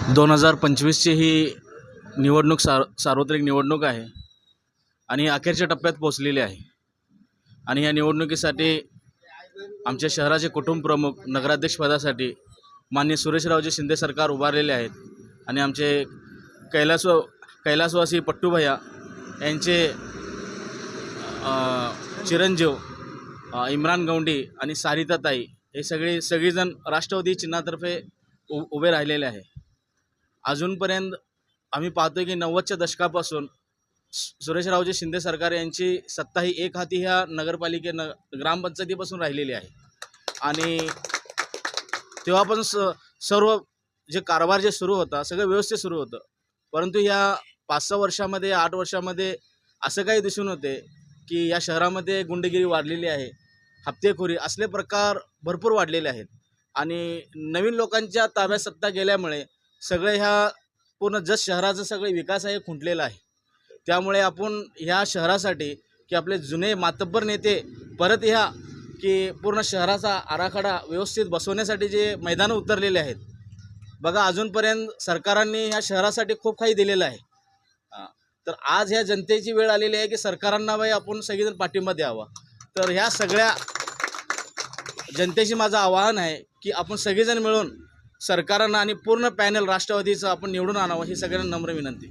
2025ची ही निवडणूक सार्वत्रिक निवडणूक आहे आणि अखेरच्या टप्प्यात पोहोचलेली आहे. आणि या निवडणुकीसाठी आमच्या शहराचे कुटुंब प्रमुख नगराध्यक्षपदासाठी माननीय सुरेशरावजी शिंदे सरकार उभारलेले आहेत. आणि आमचे कैलासवासी पट्टूभैया यांचे चिरंजीव इम्रान गौंडी आणि सारिताताई हे सगळीजण राष्ट्रवादी चिन्हातर्फे उभे राहिलेले आहे. अजूनपर्यंत आम्ही पाहतोय की 90च्या दशकापासून सुरेशरावजी शिंदे सरकार यांची सत्ता ही एक हाती ह्या ग्रामपंचायतीपासून राहिलेली आहे. आणि तेव्हापासून सर्व जे कारभार जे सुरू होता सगळं व्यवस्थित सुरू होतं. परंतु ह्या 5-6 वर्षामध्ये 8 वर्षामध्ये असं काही दिसून होते की या शहरामध्ये गुंडगिरी वाढलेली आहे, हप्तेखोरी असले प्रकार भरपूर वाढलेले आहेत. आणि नवीन लोकांच्या ताब्यात सत्ता गेल्यामुळे सगळे ह्या पूर्ण शहराचा सगळे विकास आहे खुंटलेला आहे. त्यामुळे आपण ह्या शहरासाठी की आपले जुने मातब्बर नेते परत ह्या की पूर्ण शहराचा आराखडा व्यवस्थित बसवण्यासाठी जे मैदानं उतरलेले आहेत. बघा, अजूनपर्यंत सरकारांनी ह्या शहरासाठी खूप काही दिलेलं आहे. तर आज ह्या जनतेची वेळ आलेली आहे की सरकारांना बाई आपण सगळेजण पाठिंबा द्यावा. तर ह्या सगळ्या जनतेशी माझं आवाहन आहे की आपण सगळेजण मिळून सरकारांना आणि पूर्ण पॅनल राष्ट्रवादीचं आपण निवडून आणावं, ही सगळ्यांना नम्र विनंती.